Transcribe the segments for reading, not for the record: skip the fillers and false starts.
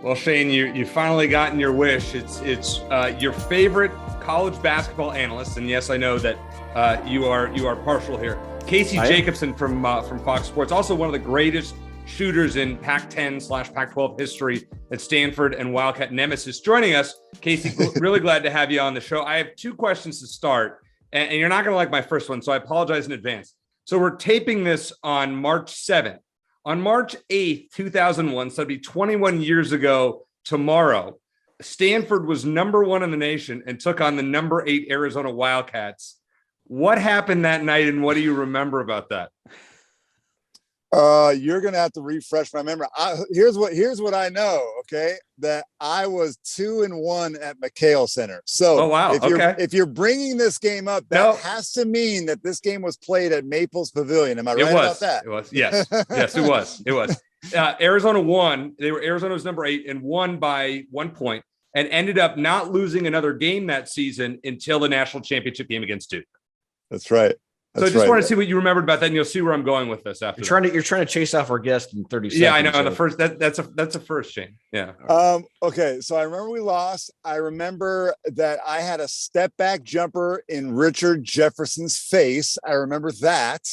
Well, Shane, you finally gotten your wish. It's your favorite college basketball analyst, and yes, I know that you are partial here. Casey Jacobsen from Fox Sports, also one of the greatest shooters in Pac-10/Pac-12 history at Stanford and Wildcat nemesis, joining us. Casey, really glad to have you on the show. I have two questions to start, and you're not going to like my first one, so I apologize in advance. So we're taping this on March 7th. On March 8th, 2001, so it'd be 21 years ago tomorrow, Stanford was number 1 in the nation and took on the number 8 Arizona Wildcats. What happened that night, and what do you remember about that? You're gonna have to refresh my memory. Here's what I know. Okay, that I was 2-1 at McHale Center. So, oh wow, if you're bringing this game up, that has to mean that this game was played at Maples Pavilion. Am I right about that? It was. Yes, yes, it was. It was. Arizona won. Arizona was number 8 and won by 1 point, and ended up not losing another game that season until the national championship game against Duke. That's right. So I just want to see what you remembered about that, and you'll see where I'm going with this after. You're trying to chase off our guest in 30 seconds. Yeah, I know. So. The first that's a first, Shane. Yeah. Okay, so I remember we lost. I remember that I had a step back jumper in Richard Jefferson's face. I remember that.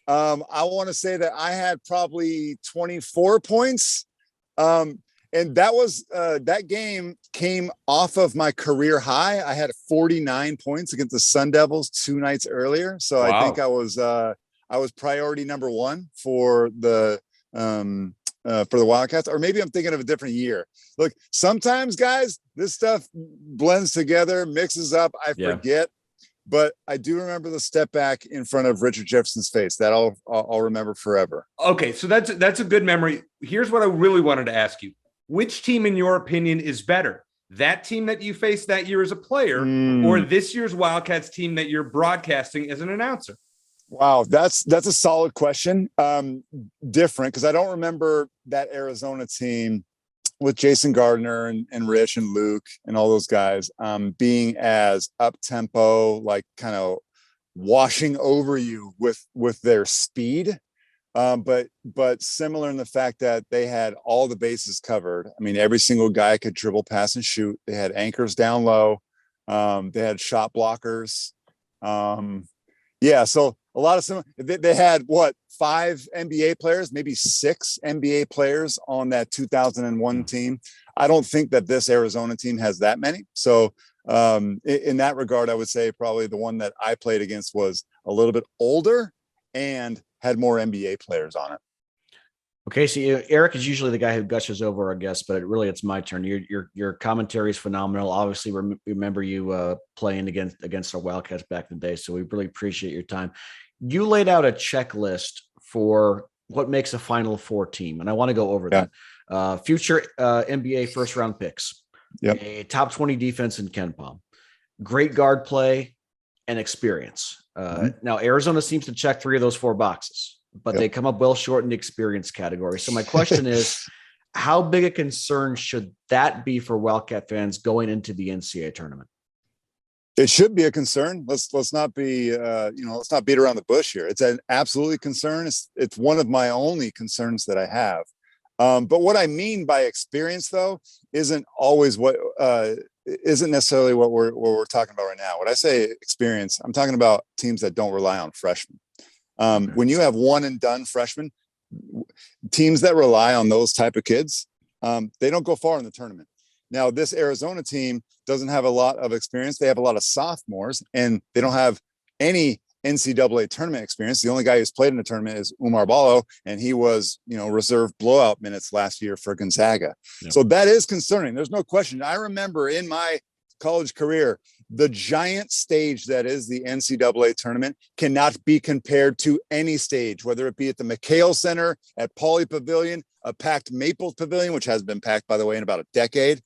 I want to say that I had probably 24 points. And that was that game came off of my career high. I had 49 points against the Sun Devils 2 nights earlier. So wow. I think I was priority number 1 for the Wildcats, or maybe I'm thinking of a different year. Look, sometimes guys, this stuff blends together, mixes up. I forget, but I do remember the step back in front of Richard Jefferson's face. That I'll remember forever. Okay, so that's a good memory. Here's what I really wanted to ask you. Which team, in your opinion, is better? That team that you faced that year as a player, or this year's Wildcats team that you're broadcasting as an announcer? Wow, that's a solid question. Different, because I don't remember that Arizona team with Jason Gardner and Rich and Luke and all those guys being as up-tempo, like kind of washing over you with their speed. But similar in the fact that they had all the bases covered. I mean, every single guy could dribble, pass, and shoot. They had anchors down low. They had shot blockers. So a lot of similar. They had 5 NBA players, maybe 6 NBA players on that 2001 team. I don't think that this Arizona team has that many. So in that regard, I would say probably the one that I played against was a little bit older and had more NBA players on it. Okay, so Eric is usually the guy who gushes over our guests, but it's my turn. Your commentary is phenomenal. Obviously, remember you playing against our Wildcats back in the day, so we really appreciate your time. You laid out a checklist for what makes a Final Four team, and I want to go over that. Future NBA first-round picks, a top 20 defense in KenPom, great guard play, and experience. Now, Arizona seems to check 3 of those 4 boxes, but they come up well short in the experience category. So my question is, how big a concern should that be for Wildcat fans going into the NCAA tournament? It should be a concern. Let's not be, let's not beat around the bush here. It's an absolutely concern. It's one of my only concerns that I have. But what I mean by experience, though, isn't always isn't necessarily what we're talking about right now. When I say experience, I'm talking about teams that don't rely on freshmen. When you have one and done freshmen, teams that rely on those type of kids, they don't go far in the tournament. Now, this Arizona team doesn't have a lot of experience. They have a lot of sophomores, and they don't have any NCAA tournament experience. The only guy who's played in the tournament is Oumar Ballo, and he was, reserve blowout minutes last year for Gonzaga. Yep. So that is concerning. There's no question. I remember in my college career, the giant stage that is the NCAA tournament cannot be compared to any stage, whether it be at the McHale Center, at Pauley Pavilion, a packed Maples Pavilion, which has been packed, by the way, in about a decade,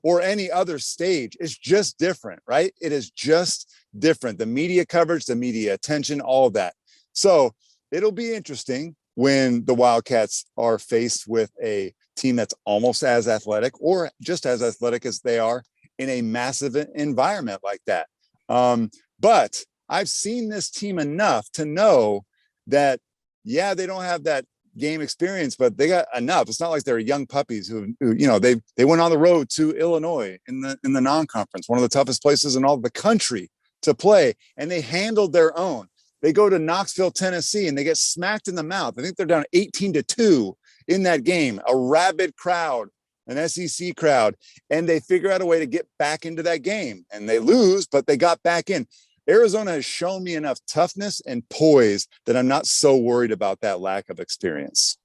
or any other stage. It's just different, right? It is just different. The media coverage, the media attention, all of that. So it'll be interesting when the Wildcats are faced with a team that's almost as athletic or just as athletic as they are in a massive environment like that. But I've seen this team enough to know that, they don't have that game experience, but they got enough. It's not like they're young puppies who they went on the road to Illinois in the non-conference, one of the toughest places in all of the country to play, and they handled their own. They go to Knoxville, Tennessee, and they get smacked in the mouth. I think they're down 18-2 in that game, a rabid crowd, an SEC crowd, and they figure out a way to get back into that game, and they lose, but they got back in. Arizona has shown me enough toughness and poise that I'm not so worried about that lack of experience.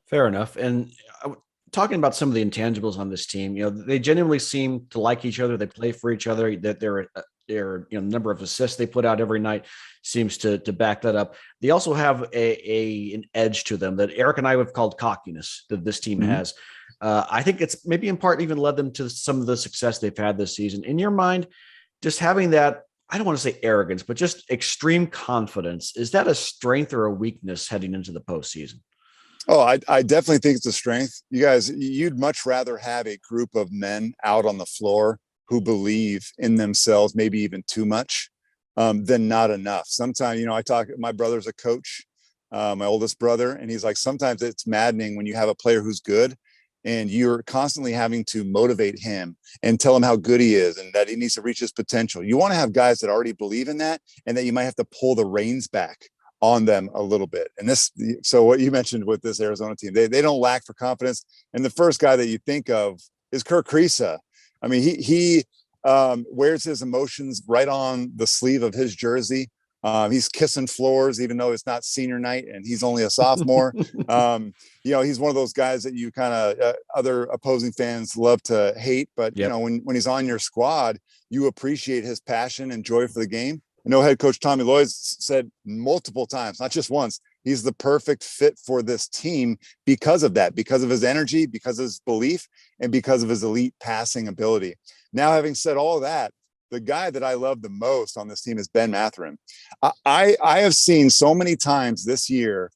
Fair enough. And talking about some of the intangibles on this team, they genuinely seem to like each other. They play for each other. That their number of assists they put out every night seems to back that up. They also have an edge to them that Eric and I have called cockiness that this team has. I think it's maybe in part even led them to some of the success they've had this season. In your mind, just having that, I don't want to say arrogance, but just extreme confidence, is that a strength or a weakness heading into the postseason? Oh, I definitely think it's a strength. You guys, you'd much rather have a group of men out on the floor who believe in themselves, maybe even too much, than not enough. Sometimes, my brother's a coach, my oldest brother, and he's like, sometimes it's maddening when you have a player who's good and you're constantly having to motivate him and tell him how good he is and that he needs to reach his potential. You want to have guys that already believe in that, and that you might have to pull the reins back on them a little bit. And so what you mentioned with this Arizona team, they don't lack for confidence. And the first guy that you think of is Kerr Kriisa. I mean, he wears his emotions right on the sleeve of his jersey. He's kissing floors, even though it's not senior night and he's only a sophomore. He's one of those guys that you kind of other opposing fans love to hate, but when he's on your squad, you appreciate his passion and joy for the game. I know head coach Tommy Lloyd said multiple times, not just once, he's the perfect fit for this team because of that, because of his energy, because of his belief, and because of his elite passing ability. Now, having said all of that, the guy that I love the most on this team is Ben Mathurin. I have seen so many times this year,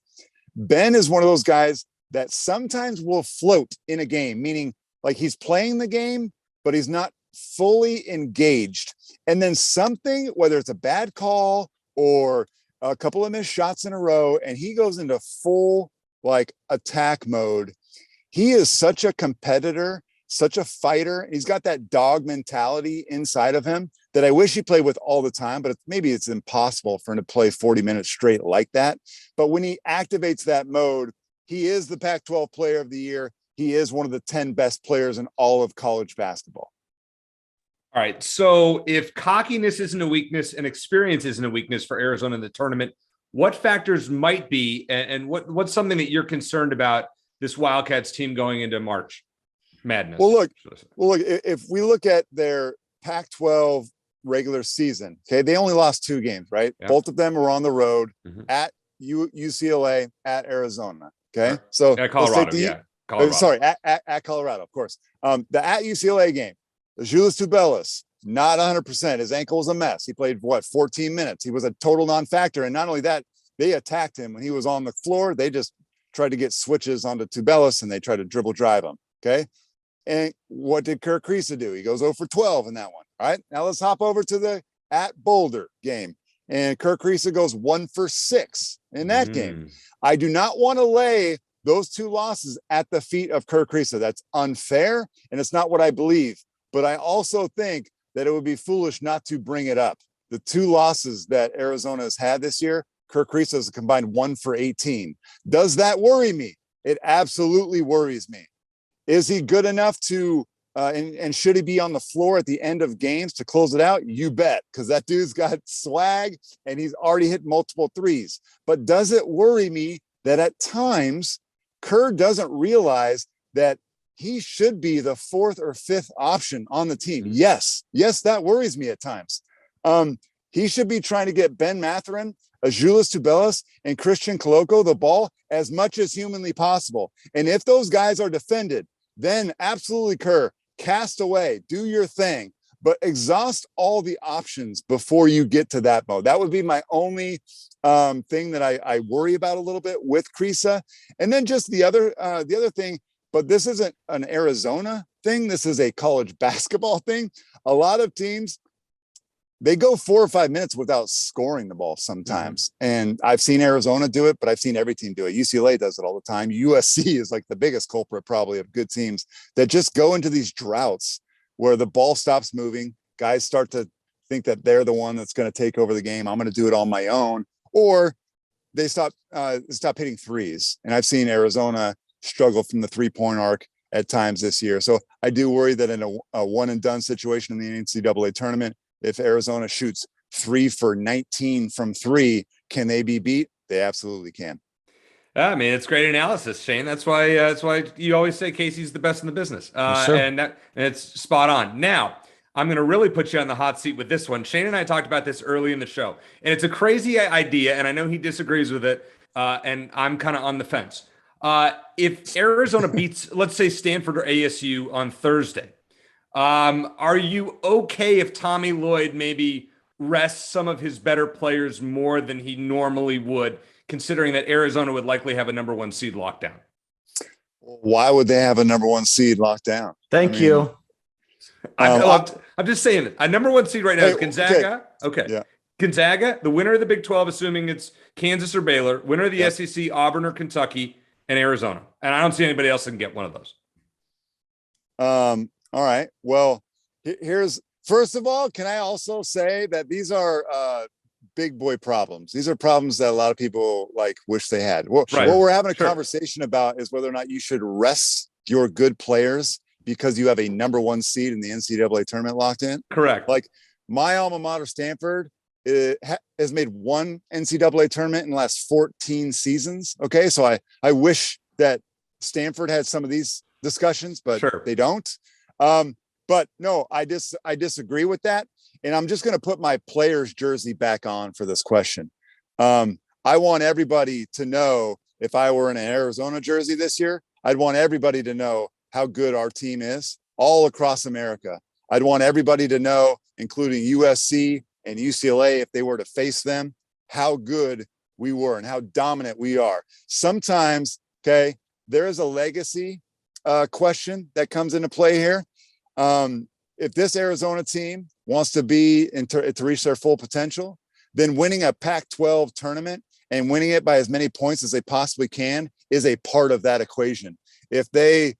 Ben is one of those guys that sometimes will float in a game, meaning like he's playing the game, but he's not fully engaged. And then something, whether it's a bad call or a couple of missed shots in a row, and he goes into full attack mode. He is such a competitor, such a fighter. He's got that dog mentality inside of him that I wish he played with all the time, but maybe it's impossible for him to play 40 minutes straight like that. But when he activates that mode, he is the Pac-12 player of the year. He is one of the 10 best players in all of college basketball. All right. So if cockiness isn't a weakness and experience isn't a weakness for Arizona in the tournament, what factors might be, and what's something that you're concerned about this Wildcats team going into March Madness? Well, look, if we look at their Pac-12 regular season, okay, they only lost 2 games, right? Yeah. Both of them were on the road at UCLA, at Arizona. Okay. Right. So at Colorado, Colorado. Sorry, at Colorado, of course. The at UCLA game, Julius Tubelis, not 100%. His ankle was a mess. He played 14 minutes. He was a total non-factor. And not only that, they attacked him when he was on the floor. They just tried to get switches onto Tubelis and they tried to dribble drive him. Okay. And what did Kerr Kriisa do? He goes 0 for 12 in that one. All right. Now let's hop over to the at Boulder game. And Kerr Kriisa goes 1 for 6 in that game. I do not want to lay those 2 losses at the feet of Kerr Kriisa. That's unfair. And it's not what I believe. But I also think that it would be foolish not to bring it up. The 2 losses that Arizona has had this year, Kerr Kriisa has combined 1 for 18. Does that worry me? It absolutely worries me. Is he good enough to, and should he be on the floor at the end of games to close it out? You bet, because that dude's got swag and he's already hit multiple threes. But does it worry me that at times Kerr doesn't realize that he should be the 4th or 5th option on the team? Yes, that worries me at times. He should be trying to get Ben Mathurin, Julius Tubelis, and Christian Koloko the ball as much as humanly possible. And if those guys are defended, then absolutely, Kerr, cast away, do your thing, but exhaust all the options before you get to that mode. That would be my only thing that I worry about a little bit with Kriisa. And then just the other thing, but this isn't an Arizona thing. This is a college basketball thing. A lot of teams they go 4 or 5 minutes without scoring the ball sometimes. And I've seen Arizona do it, but I've seen every team do it. UCLA does it all the time. USC is like the biggest culprit probably of good teams that just go into these droughts where the ball stops moving. Guys start to think that they're the one that's going to take over the game. I'm going to do it on my own. Or they stop hitting threes. And I've seen Arizona struggle from the 3-point arc at times this year. So I do worry that in a one and done situation in the NCAA tournament, if Arizona shoots 3 for 19 from 3, can they be beat? They absolutely can. I mean, it's great analysis, Shane. That's why you always say Casey's the best in the business, Yes, and it's spot on. Now, I'm going to really put you on the hot seat with this one. Shane and I talked about this early in the show, and it's a crazy idea, and I know he disagrees with it, and I'm kind of on the fence. If Arizona beats, let's say, Stanford or ASU on Thursday, are you okay if Tommy Lloyd maybe rests some of his better players more than he normally would, considering that Arizona would likely have a number 1 seed locked down? Why would they have a number 1 seed locked down? Thank you. I'm just saying a number 1 seed right now is Gonzaga. Okay. Yeah. Gonzaga, the winner of the Big 12, assuming it's Kansas or Baylor, winner of the SEC, Auburn or Kentucky, and Arizona. And I don't see anybody else that can get one of those. All right. Well, here's, first of all, can I also say that these are big boy problems. These are problems that a lot of people like wish they had. What we're having a conversation about is whether or not you should rest your good players because you have a number 1 seed in the NCAA tournament locked in. Correct. Like my alma mater, Stanford, has made 1 NCAA tournament in the last 14 seasons. Okay. So I wish that Stanford had some of these discussions, but they don't. But no, I disagree with that. And I'm just going to put my player's jersey back on for this question. I want everybody to know, if I were in an Arizona jersey this year, I'd want everybody to know how good our team is all across America. I'd want everybody to know, including USC and UCLA, if they were to face them, how good we were and how dominant we are. Sometimes, okay, there is a legacy question that comes into play here. If this Arizona team wants to be to reach their full potential, then winning a Pac-12 tournament and winning it by as many points as they possibly can is a part of that equation. If they,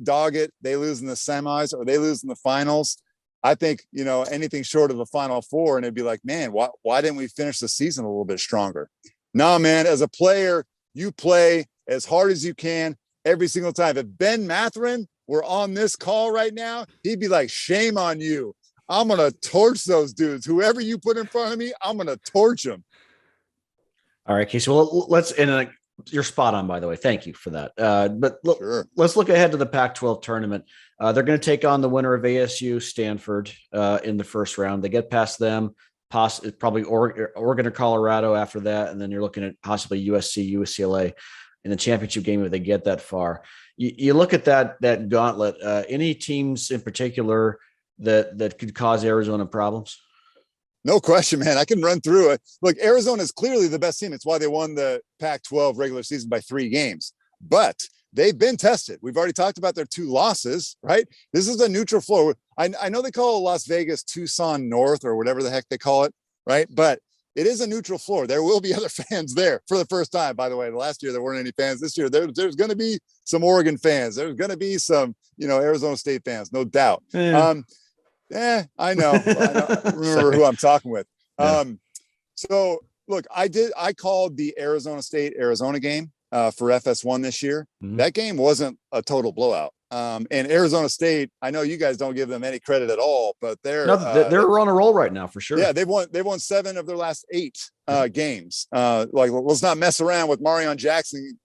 dog it, they lose in the semis or they lose in the finals, I think, anything short of a Final Four, and it'd be like, man, why didn't we finish the season a little bit stronger? No, man, as a player, you play as hard as you can every single time. If Ben Matherin were on this call right now, he'd be like, shame on you. I'm going to torch those dudes. Whoever you put in front of me, I'm going to torch them. All right, Casey. Well, you're spot on, by the way. Thank you for that. But let's look ahead to the Pac-12 tournament. They're going to take on the winner of ASU, Stanford, in the first round. They get past them, probably Oregon or Colorado after that, and then you're looking at possibly USC, UCLA in the championship game if they get that far. You look at that gauntlet. Any teams in particular that could cause Arizona problems? No question, man. I can run through it. Look, Arizona is clearly the best team. It's why they won the Pac-12 regular season by 3 games. But they've been tested. We've already talked about their 2 losses, right? This is a neutral floor. I know they call it Las Vegas, Tucson North, or whatever the heck they call it, right? But it is a neutral floor. There will be other fans there for the first time, by the way. Last year, there weren't any fans. This year, there's going to be some Oregon fans. There's going to be some, Arizona State fans, no doubt. I know. I remember who I'm talking with. Yeah. So look, I called the Arizona State Arizona game for FS1 this year. Mm-hmm. That game wasn't a total blowout. And Arizona State, I know you guys don't give them any credit at all, but they're on a roll right now for sure. Yeah, they've won 7 of their last 8 games. Let's not mess around with Marion Jackson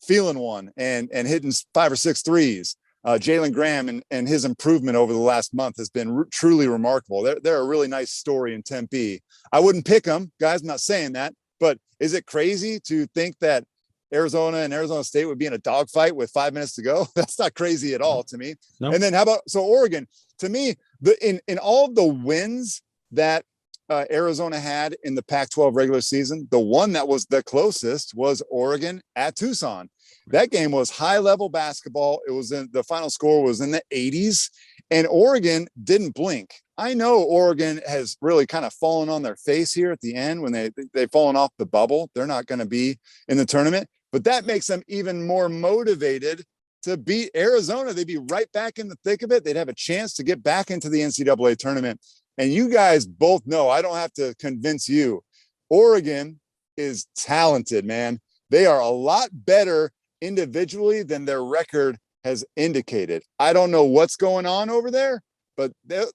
feeling one and hitting 5 or 6 threes. Jalen Graham and his improvement over the last month has been truly remarkable. They're a really nice story in Tempe. I wouldn't pick them, guys. I'm not saying that, but is it crazy to think that Arizona and Arizona State would be in a dogfight with 5 minutes to go? That's not crazy at all to me. No. And then how about Oregon? To me, in all of the wins that Arizona had in the Pac-12 regular season, the one that was the closest was Oregon at Tucson. That game was high level basketball. It was the final score was in the 80s. And Oregon didn't blink. I know Oregon has really kind of fallen on their face here at the end when they've fallen off the bubble. They're not going to be in the tournament, but that makes them even more motivated to beat Arizona. They'd be right back in the thick of it. They'd have a chance to get back into the NCAA tournament. And you guys both know, I don't have to convince you, Oregon is talented, man. They are a lot better individually than their record has indicated. I don't know what's going on over there, but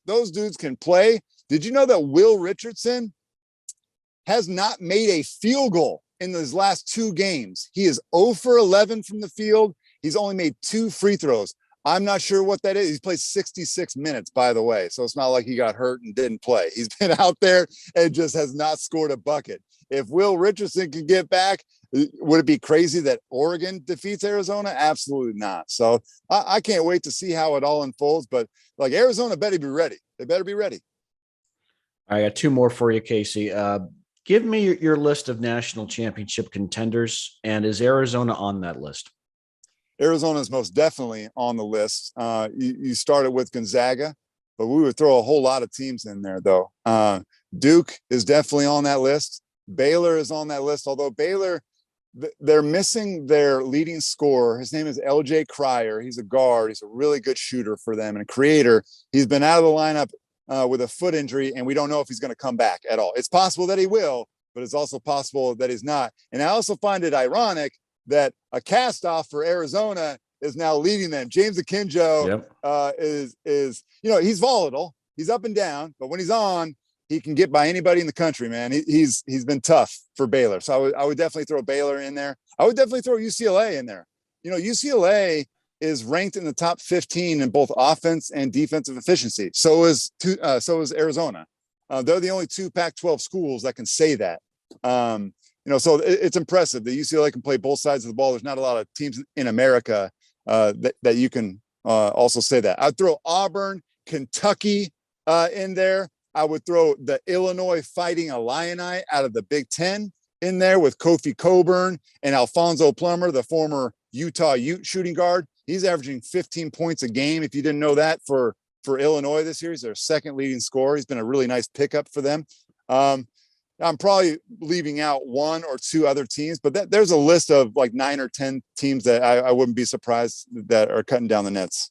those dudes can play. Did you know that Will Richardson has not made a field goal in his last 2 games? He is 0 for 11 from the field. He's only made 2 free throws. I'm not sure what that is. He's played 66 minutes, by the way. So it's not like he got hurt and didn't play. He's been out there and just has not scored a bucket. If Will Richardson can get back, would it be crazy that Oregon defeats Arizona? Absolutely not. So I can't wait to see how it all unfolds. But like, Arizona better be ready. They better be ready. I got 2 more for you, Casey. Give me your list of national championship contenders, and is Arizona on that list? Arizona is most definitely on the list. You started with Gonzaga, but we would throw a whole lot of teams in there, though. Duke is definitely on that list. Baylor is on that list, although Baylor, they're missing their leading scorer. His name is LJ Cryer. He's a guard. He's a really good shooter for them and a creator. He's been out of the lineup with a foot injury, and we don't know if he's going to come back at all. It's possible that he will, but it's also possible that he's not. And I also find it ironic that a cast-off for Arizona is now leading them. James Akinjo is he's volatile. He's up and down, but when he's on, he can get by anybody in the country, man. He's been tough for Baylor. So I would definitely throw Baylor in there. I would definitely throw UCLA in there. UCLA is ranked in the top 15 in both offense and defensive efficiency. So is Arizona. They're the only 2 Pac-12 schools that can say that. So it's impressive that UCLA can play both sides of the ball. There's not a lot of teams in America that you can also say that. I'd throw Auburn, Kentucky in there. I would throw the Illinois Fighting Illini out of the Big Ten in there with Kofi Coburn and Alfonso Plummer, the former Utah Ute shooting guard. He's averaging 15 points a game. If you didn't know that, for Illinois this year, he's their 2nd leading scorer. He's been a really nice pickup for them. I'm probably leaving out 1 or 2 other teams, but there's a list of like 9 or 10 teams that I wouldn't be surprised that are cutting down the nets.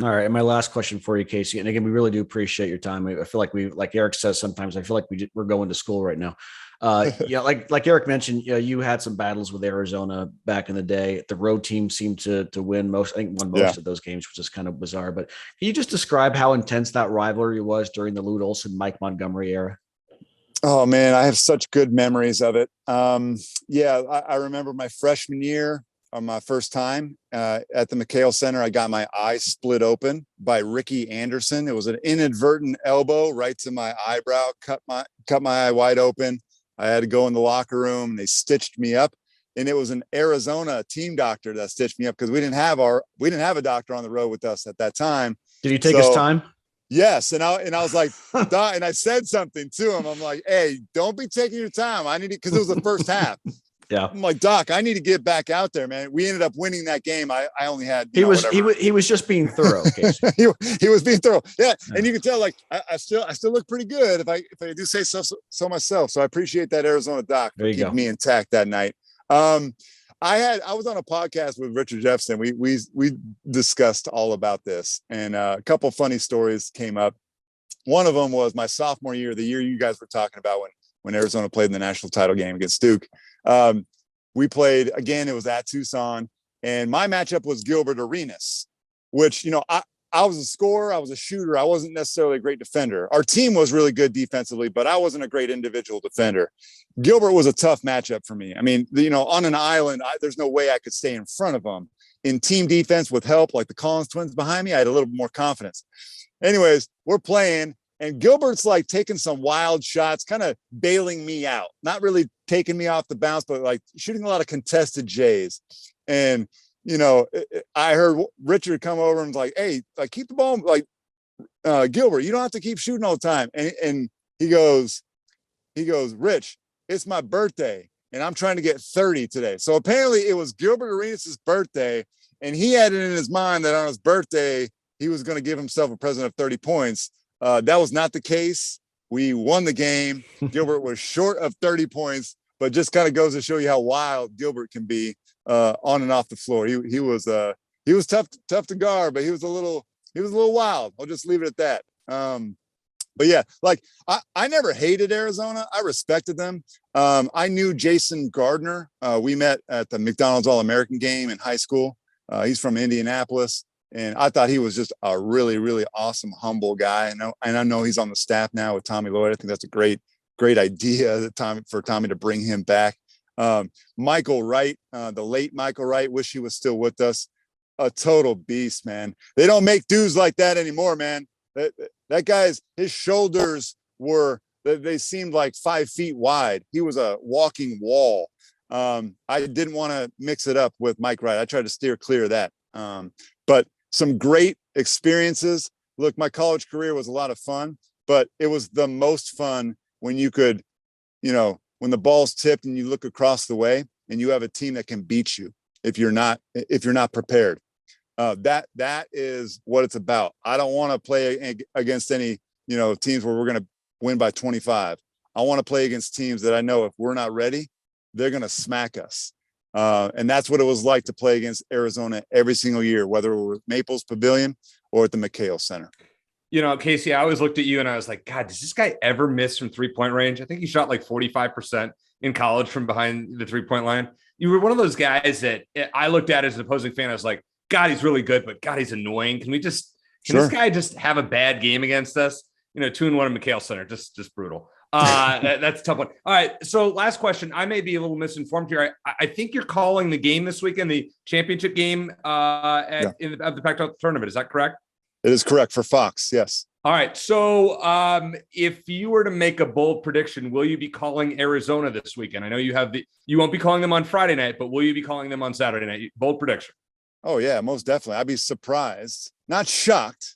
All right. And my last question for you, Casey, and again, we really do appreciate your time. I feel like like Eric says, sometimes I feel like we're going to school right now. Like Eric mentioned, you had some battles with Arizona back in the day. The road team seemed to win won most of those games, which is kind of bizarre. But can you just describe how intense that rivalry was during the Lute Olson, Mike Montgomery era? Oh man, I have such good memories of it. I remember my freshman year, my first time at the McHale Center. I got my eye split open by Ricky Anderson. It was an inadvertent elbow right to my eyebrow, cut my eye wide open. I had to go in the locker room, and they stitched me up. And it was an Arizona team doctor that stitched me up because we didn't have a doctor on the road with us at that time. Did he take his time? Yes. And I was like, Doc, and I said something to him. I'm like, hey, don't be taking your time. I need it, because it was the first half. Yeah. I'm like, Doc, I need to get back out there, man. We ended up winning that game. I only had, he was just being thorough. he was being thorough. Yeah. And you can tell, like, I still look pretty good if I do say so myself. So I appreciate that Arizona doc for keeping me intact that night. I was on a podcast with Richard Jefferson. We discussed all about this, and a couple funny stories came up. One of them was my sophomore year, the year you guys were talking about when Arizona played in the national title game against Duke. We played again. It was at Tucson, and my matchup was Gilbert Arenas, which, I was a scorer. I was a shooter. I wasn't necessarily a great defender. Our team was really good defensively, but I wasn't a great individual defender. Gilbert was a tough matchup for me. I mean, on an island, there's no way I could stay in front of him. In team defense with help, like the Collins twins behind me, I had a little bit more confidence. Anyways, we're playing, and Gilbert's like taking some wild shots, kind of bailing me out, not really taking me off the bounce, but like shooting a lot of contested J's. And I heard Richard come over and was like, hey, like, keep the ball, like, Gilbert, you don't have to keep shooting all the time. And he goes, Rich, it's my birthday, and I'm trying to get 30 today. So apparently it was Gilbert Arenas' birthday, and he had it in his mind that on his birthday, he was going to give himself a present of 30 points. That was not the case. We won the game. Gilbert was short of 30 points, but just kind of goes to show you how wild Gilbert can be on and off the floor. He was tough to guard, but he was a little wild. I'll just leave it at that. But yeah, like I never hated Arizona. I respected them. I knew Jason Gardner. We met at the McDonald's All-American game in high school. He's from Indianapolis, and I thought he was just a really, really awesome, humble guy. And I know he's on the staff now with Tommy Lloyd. I think that's a great idea for Tommy to bring him back. Michael Wright, the late Michael Wright, wish he was still with us. A total beast, man. They don't make dudes like that anymore, man. That guy's, his shoulders they seemed like 5 feet wide. He was a walking wall. I didn't want to mix it up with Mike Wright. I tried to steer clear of that. But some great experiences. Look, my college career was a lot of fun, but it was the most fun when you could, when the ball's tipped and you look across the way and you have a team that can beat you if you're not prepared. That is what it's about. I don't want to play against any, teams where we're going to win by 25. I want to play against teams that I know if we're not ready, they're going to smack us. And that's what it was like to play against Arizona every single year, whether it was Maples Pavilion or at the McHale Center. Casey, I always looked at you and I was like, God, does this guy ever miss from 3-point range? I think he shot like 45% in college from behind the 3-point line. You were one of those guys that I looked at as an opposing fan. I was like, God, he's really good, but God, he's annoying. Can this guy just have a bad game against us? 2-1 at McHale Center, just brutal. That's a tough one. All right. So last question. I may be a little misinformed here. I think you're calling the game this weekend, the championship game of the Pac-12 tournament. Is that correct? It is correct for Fox. Yes. All right. So if you were to make a bold prediction, will you be calling Arizona this weekend? I know you won't be calling them on Friday night, but will you be calling them on Saturday night? Bold prediction. Oh yeah, most definitely. I'd be surprised, not shocked,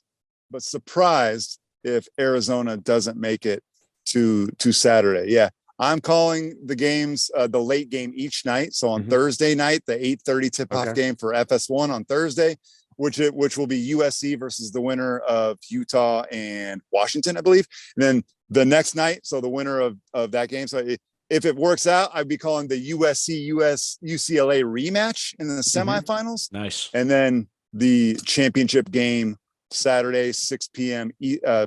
but surprised if Arizona doesn't make it to Saturday. Yeah. I'm calling the games, the late game each night. So on Thursday night, the 8:30 tip-off game for FS1 on Thursday, which will be USC versus the winner of Utah and Washington, I believe. And then the next night, so the winner of that game. So if it works out, I'd be calling the USC-UCLA rematch in the semifinals. Nice. And then the championship game Saturday, 6 p.m.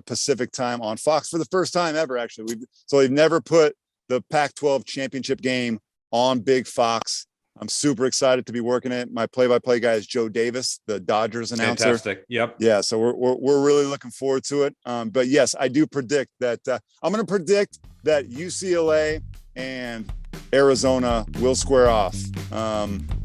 Pacific time on Fox for the first time ever, actually. They've never put the Pac-12 championship game on Big Fox. I'm super excited to be working it. My play-by-play guy is Joe Davis, the Dodgers announcer. Fantastic. Yep. Yeah. So we're really looking forward to it. But yes, I do predict that I'm going to predict that UCLA and Arizona will square off.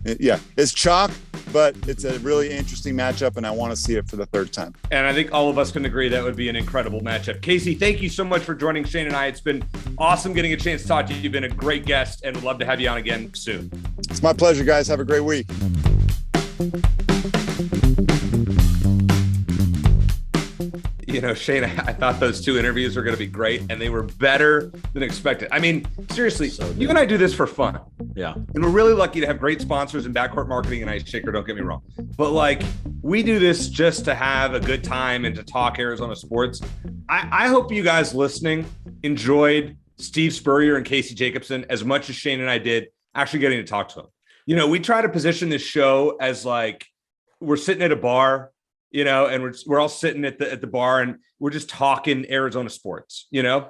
It's chalk, but it's a really interesting matchup, and I want to see it for the third time. And I think all of us can agree that would be an incredible matchup. Casey, thank you so much for joining Shane and I. It's been awesome getting a chance to talk to you. You've been a great guest, and would love to have you on again soon. It's my pleasure, guys. Have a great week. Shane, I thought those 2 interviews were going to be great, and they were better than expected. I mean, seriously, you and I do this for fun. Yeah. And we're really lucky to have great sponsors in Backcourt Marketing and Ice Shaker, don't get me wrong. But we do this just to have a good time and to talk Arizona sports. I hope you guys listening enjoyed Steve Spurrier and Casey Jacobsen as much as Shane and I did actually getting to talk to them. We try to position this show as we're sitting at a bar, and we're all sitting at the bar and we're just talking Arizona sports, Yeah.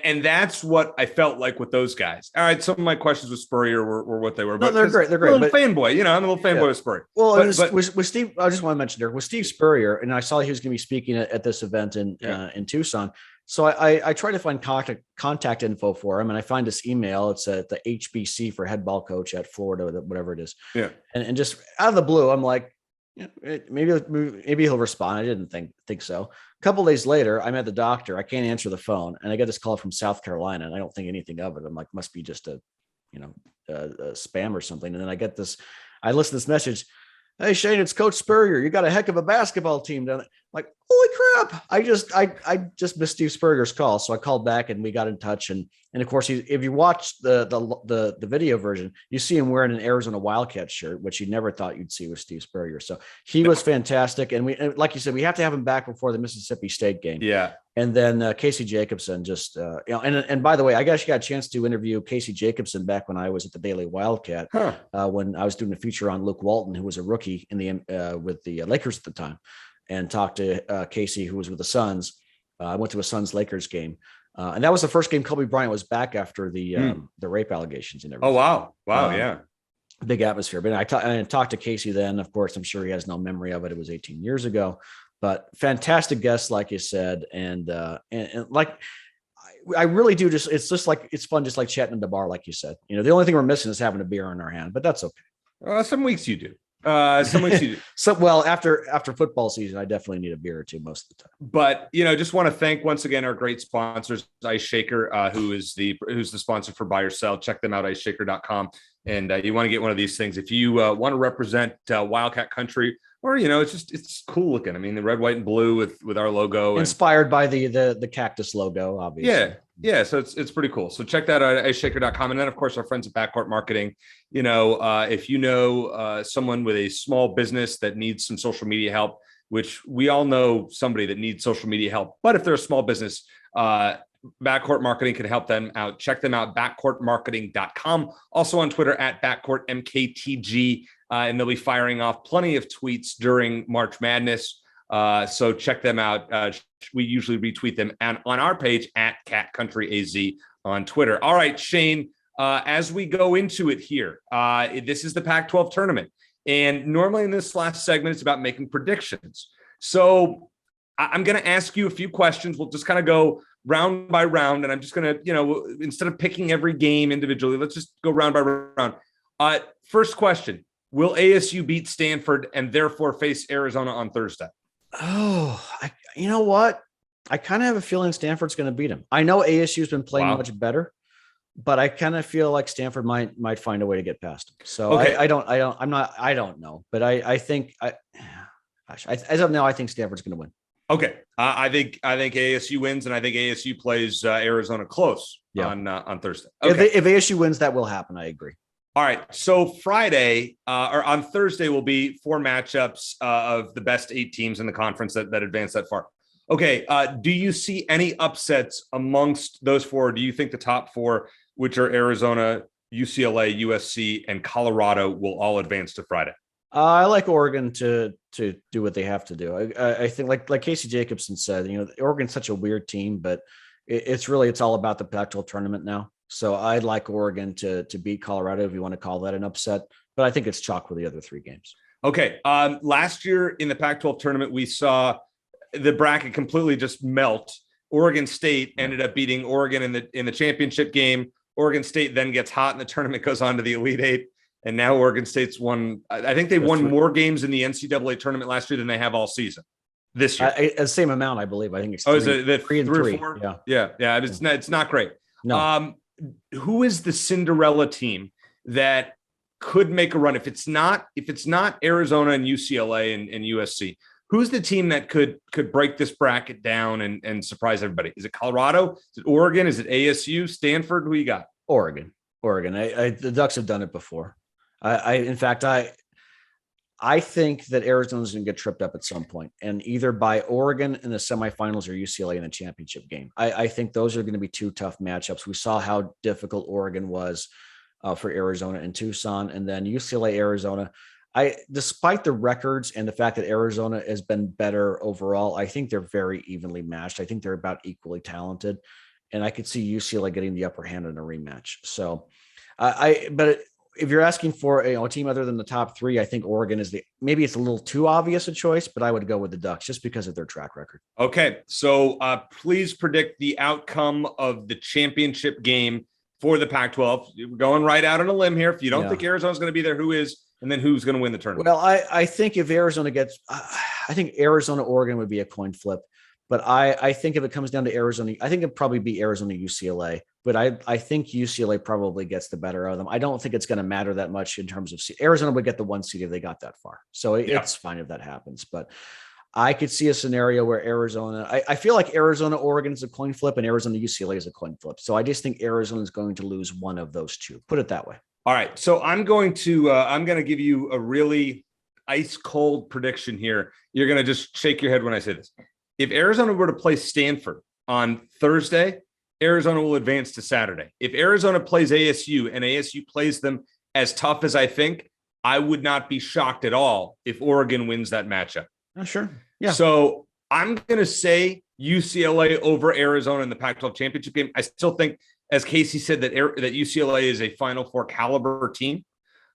And that's what I felt like with those guys. All right. Some of my questions with Spurrier were what they were, but they're great. They're great. I'm a little fanboy, I'm a little fanboy with Spurrier. Well, with Steve, I just want to mention there with Steve Spurrier, and I saw he was going to be speaking at this event in Tucson. So I tried to find contact info for him, and I find this email. It's at the HBC for head ball coach at Florida, whatever it is. Yeah. And just out of the blue, I'm like, maybe he'll respond. I didn't think so. A couple of days later, I'm at the doctor. I can't answer the phone, and I get this call from South Carolina, and I don't think anything of it. I'm like, must be just a spam or something. And then I get this. I listen to this message. Hey Shane, it's Coach Spurrier. You got a heck of a basketball team down there. Like, holy crap. I just missed Steve Spurrier's call. So I called back and we got in touch. And of course, if you watch the video version, you see him wearing an Arizona Wildcat shirt, which you never thought you'd see with Steve Spurrier. So he was fantastic. And like you said, we have to have him back before the Mississippi State game. Yeah. And then Casey Jacobsen just, and by the way, I guess you got a chance to interview Casey Jacobsen back when I was at the Daily Wildcat, when I was doing a feature on Luke Walton, who was a rookie in the with the Lakers at the time, and talked to Casey, who was with the Suns. I went to a Suns Lakers game, and that was the first game Kobe Bryant was back after the rape allegations and everything. Oh wow, yeah. Big atmosphere. But I talked to Casey then. Of course, I'm sure he has no memory of it. It was 18 years ago. But fantastic guest, like you said, and like I really do it's just like it's fun, just like chatting at the bar, like you said. The only thing we're missing is having a beer in our hand, but that's okay. Some weeks you do. Some weeks you do. So well, after football season, I definitely need a beer or two most of the time. But just want to thank once again our great sponsors, Ice Shaker, who's the sponsor for Buy or Sell. Check them out, iceshaker.com. And you want to get one of these things if you want to represent Wildcat country. Or, it's cool looking. I mean, the red, white, and blue with our logo. Inspired by the cactus logo, obviously. Yeah. So it's pretty cool. So check that out at iceshaker.com. And then, of course, our friends at Backcourt Marketing. If you know someone with a small business that needs some social media help, which we all know somebody that needs social media help. But if they're a small business, Backcourt Marketing can help them out. Check them out, backcourtmarketing.com. Also on Twitter at backcourtmktg. And they'll be firing off plenty of tweets during March Madness. So check them out. We usually retweet them on our page at Cat Country AZ on Twitter. All right, Shane, as we go into it here, this is the Pac-12 tournament. And normally in this last segment, it's about making predictions. So I'm going to ask you a few questions. We'll just kind of go round by round. And I'm just going to, instead of picking every game individually, let's just go round by round. First question. Will ASU beat Stanford and therefore face Arizona on Thursday? Oh, you know what? I kind of have a feeling Stanford's going to beat them. I know ASU's been playing much better, but I kind of feel like Stanford might find a way to get past them. So okay. I don't know, but I think as of now, I think Stanford's going to win. Okay. I think ASU wins, and I think ASU plays Arizona close on Thursday. Okay. If ASU wins, that will happen. I agree. All right. So Friday or on Thursday will be 4 matchups of the best 8 teams in the conference that advance that far. Okay. Do you see any upsets amongst those 4? Do you think the top 4, which are Arizona, UCLA, USC, and Colorado, will all advance to Friday? I like Oregon to do what they have to do. I think like Casey Jacobsen said, Oregon's such a weird team, but it's all about the Pac-12 tournament now. So I'd like Oregon to beat Colorado, if you want to call that an upset, but I think it's chalk with the other 3 games. Okay. Last year in the Pac-12 tournament, we saw the bracket completely just melt. Oregon State ended up beating Oregon in the championship game. Oregon State then gets hot in the tournament, goes on to the Elite 8. And now Oregon State's won. I think they won more games in the NCAA tournament last year than they have all season this year. The same amount, I believe. I think it's 3 and 3 or 4? Yeah. It's not great. No. Who is the Cinderella team that could make a run? If it's not Arizona and UCLA and USC, who's the team that could break this bracket down and surprise everybody? Is it Colorado? Is it Oregon? Is it ASU? Stanford? Who you got? Oregon. The Ducks have done it before. In fact, I think that Arizona's going to get tripped up at some point, and either by Oregon in the semifinals or UCLA in the championship game. I think those are going to be 2 tough matchups. We saw how difficult Oregon was for Arizona and Tucson, and then UCLA, Arizona. Despite the records and the fact that Arizona has been better overall, I think they're very evenly matched. I think they're about equally talented, and I could see UCLA getting the upper hand in a rematch. So, if you're asking for a team other than the top 3, I think Oregon is maybe it's a little too obvious a choice, but I would go with the Ducks just because of their track record. Okay. So please predict the outcome of the championship game for the Pac-12. We're going right out on a limb here. If you don't think Arizona's going to be there, who is? And then who's going to win the tournament? Well, I think if Arizona gets, I think Arizona, Oregon would be a coin flip. But I think if it comes down to Arizona, I think it'd probably be Arizona, UCLA. but I think UCLA probably gets the better of them. I don't think it's going to matter that much in terms of Arizona would get the 1 seed if they got that far. So it's fine if that happens, but I could see a scenario where Arizona, I feel like Arizona, Oregon is a coin flip and Arizona, UCLA is a coin flip. So I just think Arizona is going to lose one of those two. Put it that way. All right. So I'm going to give you a really ice cold prediction here. You're going to just shake your head when I say this. If Arizona were to play Stanford on Thursday, Arizona will advance to Saturday. If Arizona plays ASU and ASU plays them as tough as I think, I would not be shocked at all if Oregon wins that matchup. Oh, sure. Yeah. So I'm going to say UCLA over Arizona in the Pac-12 championship game. I still think, as Casey said, that UCLA is a Final Four caliber team.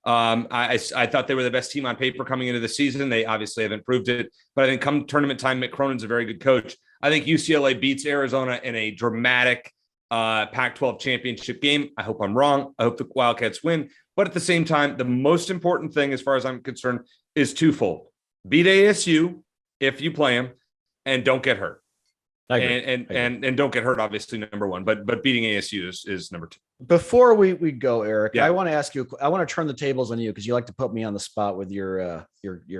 I thought they were the best team on paper coming into the season. They obviously haven't proved it, but I think come tournament time, Mick Cronin's a very good coach. I think UCLA beats Arizona in a dramatic Pac-12 championship game. I hope I'm wrong. I hope the Wildcats win. But at the same time, the most important thing, as far as I'm concerned, is twofold. Beat ASU if you play them, and don't get hurt. And don't get hurt, obviously, number one. But beating ASU is number two. Before we go, Eric, I want to ask you. I want to turn the tables on you because you like to put me on the spot with your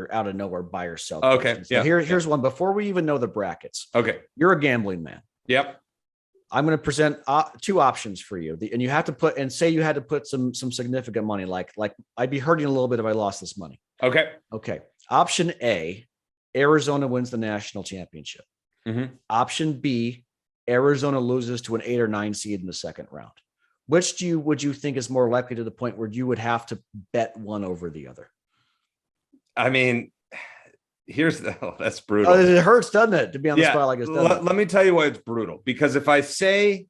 out of nowhere by yourself. Okay. So here's one. Before we even know the brackets. Okay. You're a gambling man. Yep. I'm going to present two options for you, and you have to put and say you had to put some significant money. Like I'd be hurting a little bit if I lost this money. Okay. Option A, Arizona wins the national championship. Mm-hmm. Option B, Arizona loses to an 8 or 9 seed in the second round. Which would you think is more likely to the point where you would have to bet one over the other? I mean, that's brutal. It hurts, doesn't it, to be on the spot like this? Let me tell you why it's brutal. Because if I say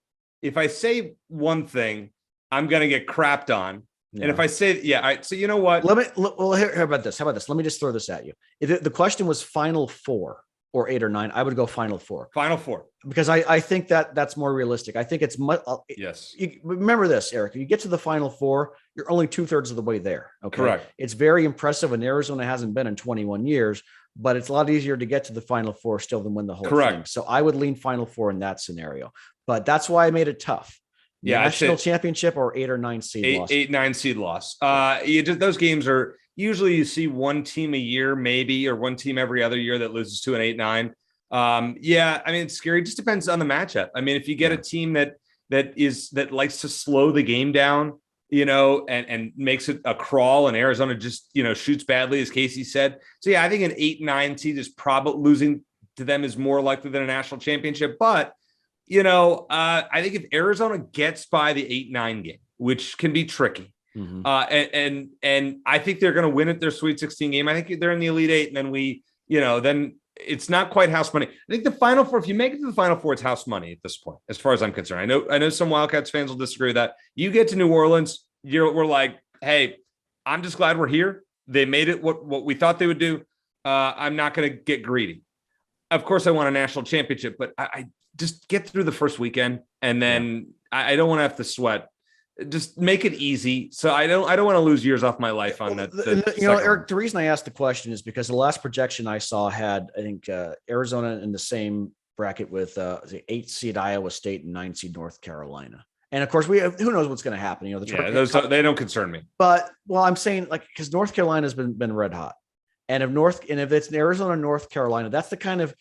one thing, I'm going to get crapped on. Yeah. And if I say, all right, so you know what? How about this? Let me just throw this at you. If the question was Final Four or 8 or 9, I would go Final Four. Final Four. Because I think that's more realistic. I think it's much. Yes. Remember this, Eric. If you get to the Final Four, you're only 2/3 of the way there. Okay. Correct. It's very impressive, and Arizona hasn't been in 21 years, but it's a lot easier to get to the Final Four still than win the whole thing. So I would lean Final Four in that scenario. But that's why I made it tough. Yeah, national championship or 8 or 9 seed loss. 8-9 seed loss. Those games are usually you see one team a year, maybe, or one team every other year that loses to an 8-9. I mean, it's scary. It just depends on the matchup. I mean, if you get a team that likes to slow the game down, and makes it a crawl, and Arizona just, shoots badly, as Casey said. So I think an 8-9 seed is probably losing to them is more likely than a national championship. But, I think if Arizona gets by the 8-9 game, which can be tricky, and I think they're going to win at their Sweet 16 game. I think they're in the Elite Eight, and then then it's not quite house money. I think the Final Four, if you make it to the Final Four, it's house money at this point, as far as I'm concerned. I know some Wildcats fans will disagree with that. You get to New Orleans, we're like, hey, I'm just glad we're here. They made it what we thought they would do. I'm not going to get greedy. Of course, I want a national championship, but I just get through the first weekend, and then I don't want to have to sweat. Just make it easy. So I don't want to lose years off my life on that. Eric, the reason I asked the question is because the last projection I saw had, I think, Arizona in the same bracket with the 8 seed Iowa State and 9 seed North Carolina. And of course, who knows what's going to happen? They don't concern me. But I'm saying, because North Carolina has been red hot, and if it's Arizona, North Carolina, that's the kind of,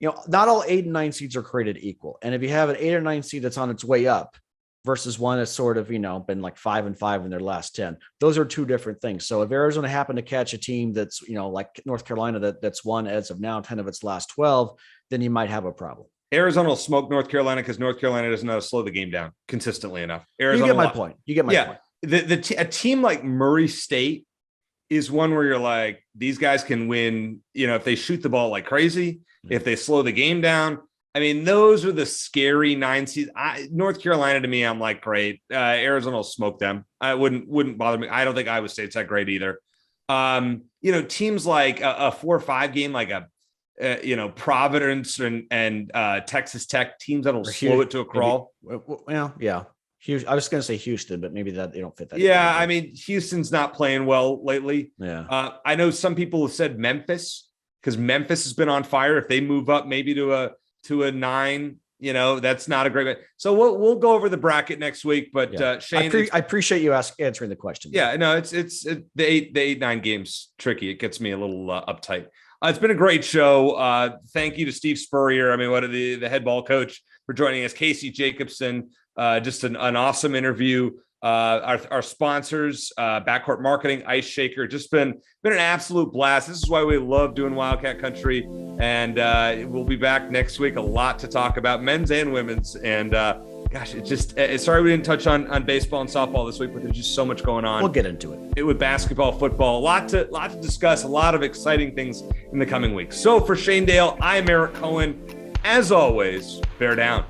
not all 8 and 9 seeds are created equal. And if you have an 8 or 9 seed that's on its way up, versus one that's sort of, been like 5-5 in their last 10. Those are two different things. So if Arizona happened to catch a team that's, like North Carolina, that's won as of now 10 of its last 12, then you might have a problem. Arizona will smoke North Carolina because North Carolina doesn't know how to slow the game down consistently enough. Arizona, you get my point. A team like Murray State is one where you're like, these guys can win, if they shoot the ball like crazy, if they slow the game down. I mean, those are the scary 9 seeds. North Carolina, to me, I'm like, great. Arizona will smoke them. I wouldn't bother me. I don't think Iowa State's that great either. Teams like a 4 or 5 game, like Providence and Texas Tech, teams that'll slow it to a crawl. Well, yeah. I was going to say Houston, but maybe that they don't fit that. Yeah, I mean, Houston's not playing well lately. Yeah. I know some people have said Memphis, because Memphis has been on fire. If they move up maybe to a 9, that's not a great bet. So we'll go over the bracket next week. But Shane, I appreciate you answering the question. Yeah, no, it's the 8-9 games tricky. It gets me a little uptight. It's been a great show. Thank you to Steve Spurrier. I mean, what the head ball coach for joining us, Casey Jacobsen. Just an awesome interview. Our sponsors, Backcourt Marketing, Ice Shaker, just been an absolute blast. This is why we love doing Wildcat Country, and we'll be back next week. A lot to talk about, men's and women's. And gosh, sorry we didn't touch on baseball and softball this week, but there's just so much going on. We'll get into it. With basketball, football, a lot to discuss, a lot of exciting things in the coming weeks. So for Shane Dale, I'm Eric Cohen. As always, bear down.